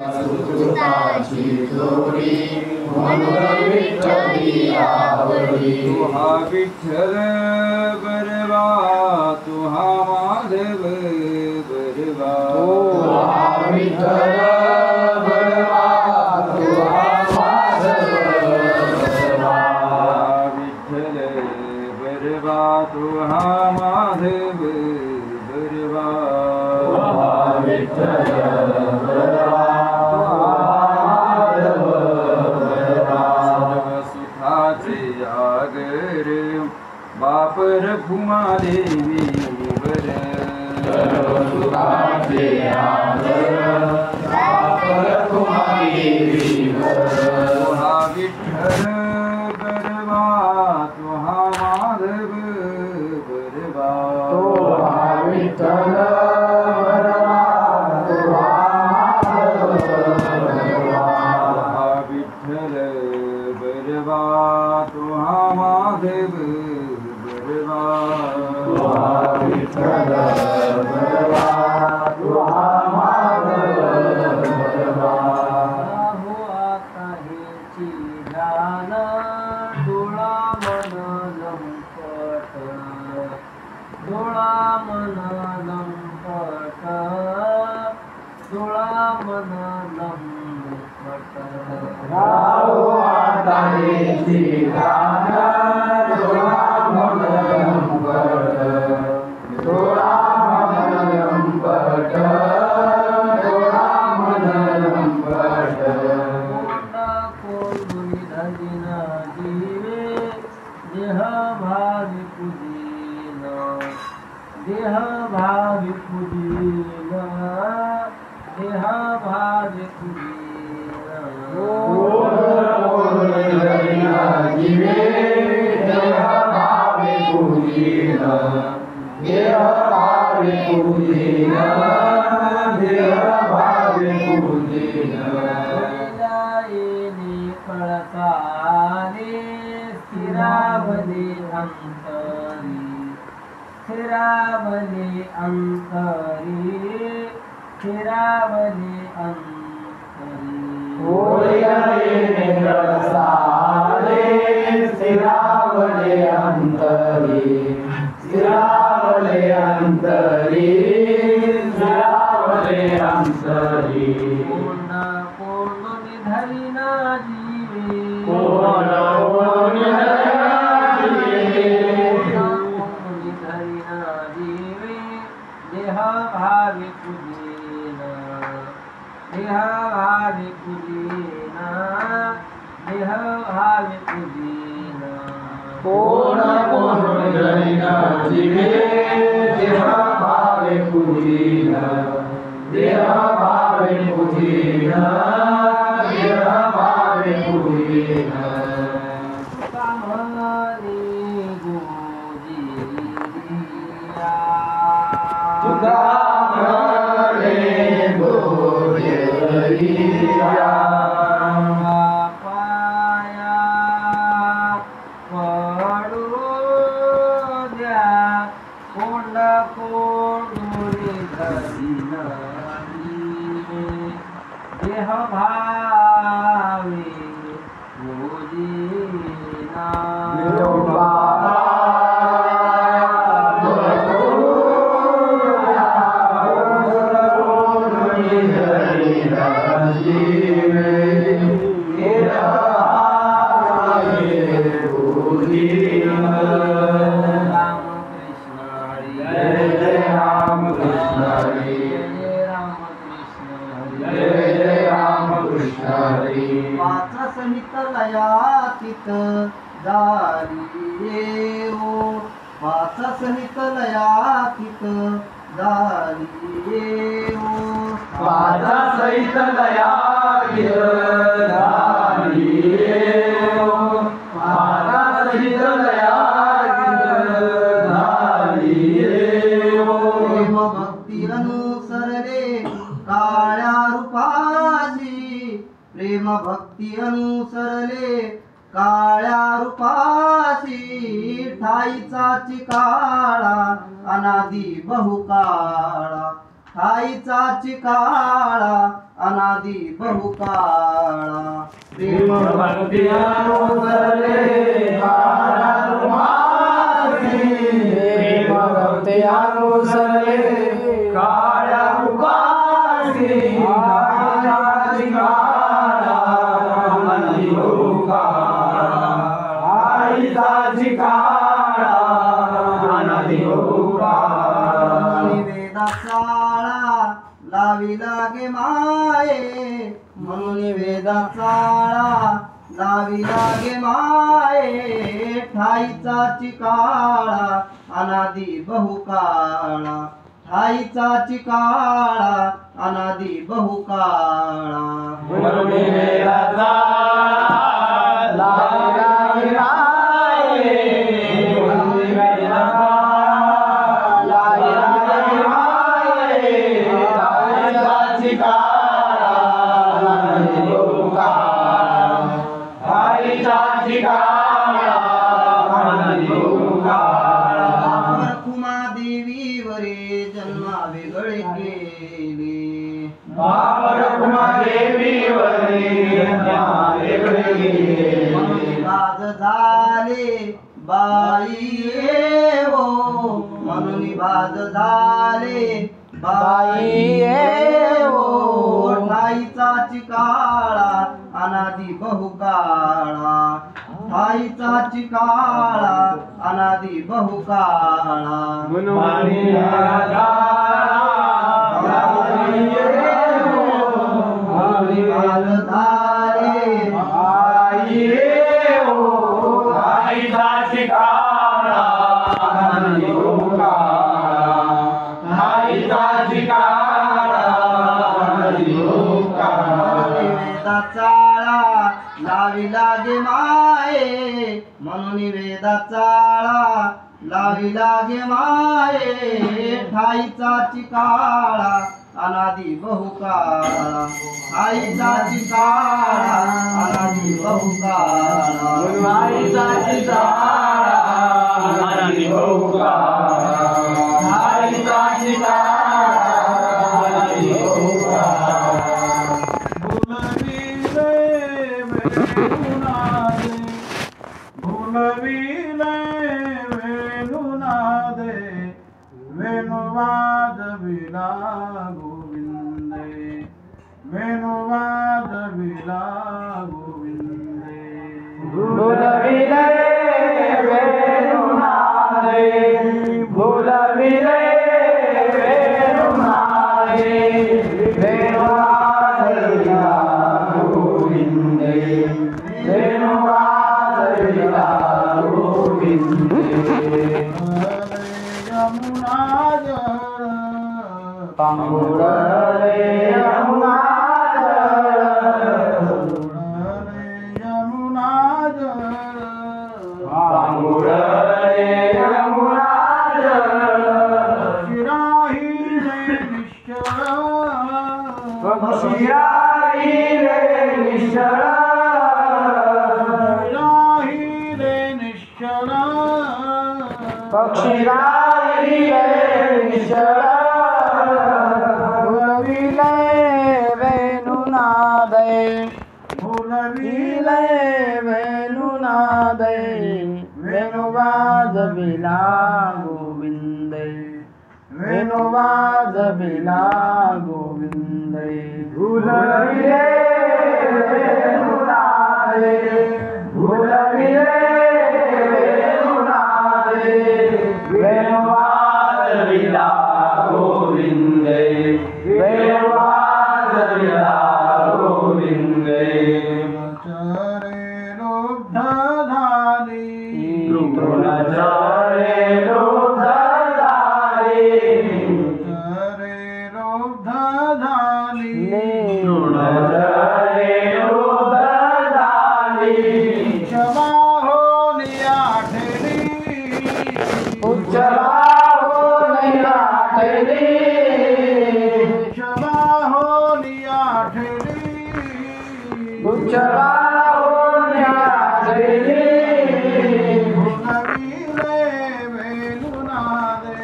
सुताची जोडी म्हणून विठ्ठली आवडी तू हा विठ्ठल बरवा तू हा माधव बरवा तू हा विठ्ठल बरवा तू हा माधव बरवा विठ्ठल बरवा तू हा माधव बरवा विठ्ठल बापर फुमादेवी बर सुखाचे आगर बापर फुमादेवी बर हा विठ्ठल बरवा तू हा माधव बरवा तो हा विठ्ठल बरवा तू हा माधव बरवा हा विठ्ठल बरवा तू हा माधव विठ्ठल बरवा तू हा माधव बरवा हो आता हेची ध्यान डोळा मन लंपट डोळा मन लंपट डोळा मन लंपट राहो आता हेची ध्यान डोळा मन लंपट डोळा मन लंपट डोळा मन लंपट कोंडुनी धरिना जीवे देह भावी पुदीन देह भावी पुदीन देह भावी पुदीन जीवे देह भावे पूजीन देह भावे पूजीन देह भावे पूजीन कळसारे स्थिरावले अंतरी स्थिरावले अंतरी स्थिरावले अंतरी स्थिरावले अंतरी स्थिरावले अंतरी स्थिरावले अंतरी कोंडुनी धरिना जीवे कोंडुनी धरिना जीवे देह भावी पुदीन देह भावी पुदीन देह भावी पुदीन धरिना जीवे देह भावे पूजीन देह भावे पूजीन देह भावे पूजीन कामने गोजिया तुकामने गोजिया पाया पडू द्या कोंड कोंडुनी धरिना देह भावे गोजिना पाच सहित लयातीत दारी हो पाच सहित लयातीत दारी हो माझा सहित लया गिरधारी माझा सहित लया गिरधारी प्रेम भक्ती अनुसरले काळ्या रूपाची प्रेम भक्ती अनुसरले काळ्या रूपाची ठाईचा चिकाळा अनादी बहुकाळा ठाईचा चिकाळा अनादि बहुकाळा प्रेम भक्ती अनुसरले काळारूपासी प्रेम भक्ती अनुसरले काळारूपासी आईचा काळा अनादि बहुकाळा आईचा काळा अनादि बहुकाळा वेदाचा लावी लागे माये म्हणून वेदाचा लावी लागे माये ठाईचा चिकाळा अनादि बहुकाळा ठाईचा चिकाळा अनादि बहुकाळा म्हणून वेदाचा लावी लागे माये म्हणून वेदाचा लावी लागे माये ठाईचा चिकाळा अनादि बहुकाळा ठाईचा चिकाळा अनादि बहुकाळा परखुमा देवीवरे जन्मा वेगळे केले परखुमा देवीवरे जन्मा वेगळे केले बाज झाले बाई वो म्हणून बाज झाले बाई वो ठाईचा चिकाळा अनादि बहुकाळा ठाईचा चिकाळा अनादि बहुकाळा म्हणून वेदाचा लावी बाज झाले आई ओ आईचा चिकाळा अनादि बहुकाळा आईचा चिकाळा अनादि बहुकाळा वेदाचा लावी लागे माये म्हणून वेदाचा लावी लागे माये ठाईचा चिकाळा अनादि बहुकाळा ठाईचा चिकाळा अनादि बहुकाळा आईचा चिकाळा अनादि बहुकाळा आईचा चिकाळा अनादि बहुकाळा भुलविले वेणुनादे वेणुवाद विला गोविंदे वेणुवाद विला गोविंदे भुलविले वेणुनादे भुलविले वेणुनादे वेणुवाद विला गोविंदे वेणुवाद विला गोविंदे यमुना जल पांगुरले यमुना जल यमुना जल पांगुरले यमुना जल शिराहीने निश्चल शिराईले निश्चल शिराहीने निश्चल पक्षिराईले निश्चल भुलविले वेणुनादे भुलविले वेणुनादे वेणुवाद विला गोविंदे वेणुवाद विला गोविंदे भुलविले वेणुनादे भुलविले वेणुनादे वेणुवाद विला गोविंदे वेणुवाद विला गोविंदे चरे लुब्ध झाली तृणचरे लुब्ध झाली चरे लुब्ध झाली तृणचरे लुब्ध झाली क्षमा होली आठली उच्चला होली आठली क्षमा होली आठली उच्चला होली आठली भुलविले वेणुनादे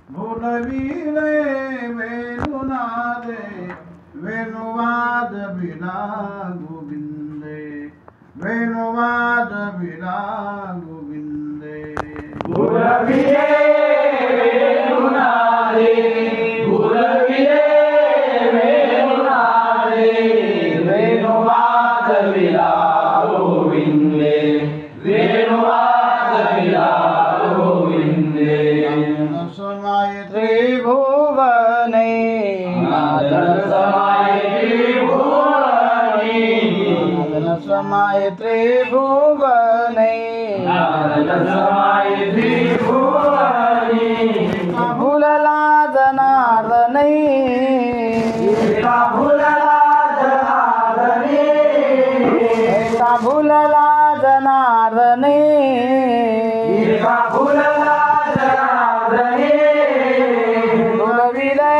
भुलविले वेणुनादे वेणुवा विला गोविंदे वेणुवाद विला गोविंदे गुरविले वेणुनादे गुरविले वेणुनादे वेणुवाद विला गोविंदे वेणुवाद विला गोविंदे समाय त्रिभुवने समाय त्रिभुवने समाय त्रिभुवने समाय त्रिभुवने भुलला जनार्दने एका भुलला जनार्दने एका भुलला जनार्दने एका भुलला जनार्दने भुलविले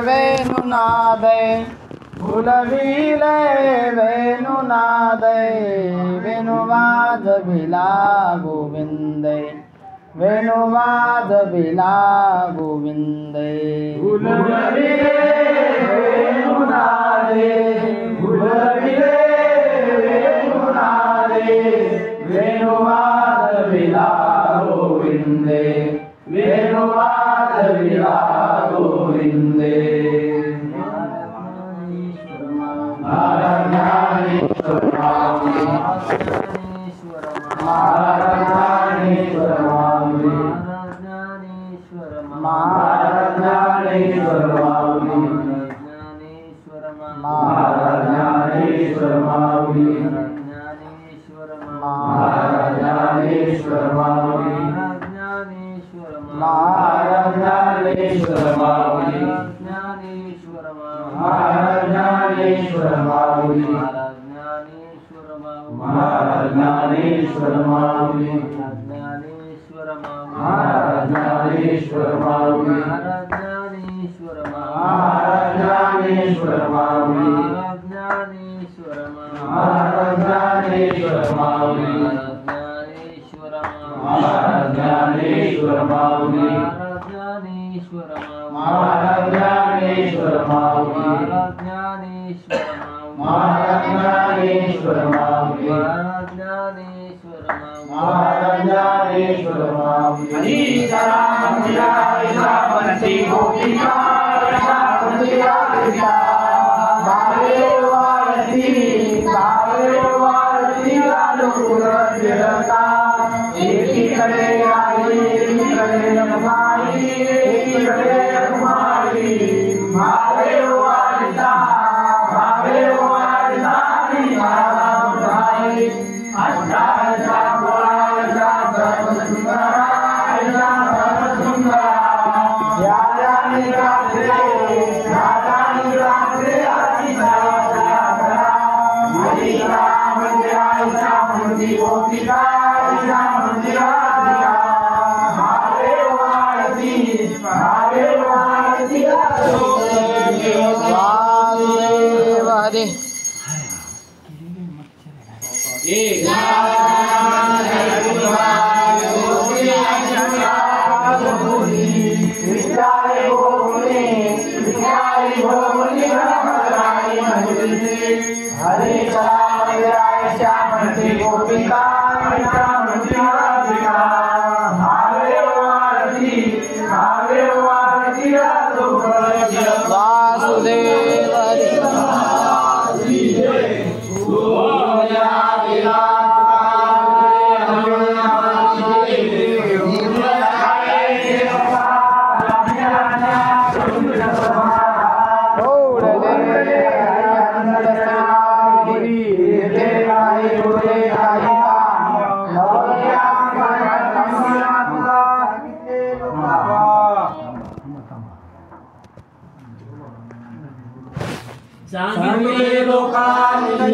वेणुनादे भुलविले वेणुनादे वेणुवाद विला गोविंदे वेणुवाद विला गोविंदे गुरविले वेणुनादे गुरविले वेणुनादे वेणुवाद विला गोविंदे वेणुवाद विला गोविंदे महाराज ज्ञानेश्वर माऊली महाराज ज्ञानेश्वर माऊली महाराज ज्ञानेश्वर माऊली महाराज ज्ञानेश्वर माऊली महाराज ज्ञानेश्वर माऊली महाराज ज्ञानेश्वर माऊली महाराज ज्ञानेश्वर माऊली महाराज ज्ञानेश्वर माऊली महाराज ज्ञानेश्वर माऊली महाराज ज्ञानेश्वर माऊली महाराज ज्ञानेश्वर माऊली महाराज ज्ञानेश्वर माऊली महाराज ज्ञानेश्वर माऊली महाराज ज्ञानेश्वर माऊली श्रावणती गोपिका श्रावणती राधिका बावे वारती लालूर फिरता एकीकडे आई एकीकडे रमाई एकीकडे रमाई भावे वारता हरे श्यामती गोपिका श्यामती राधिका भावे वारती वासुदेव सांगितले लोकांनी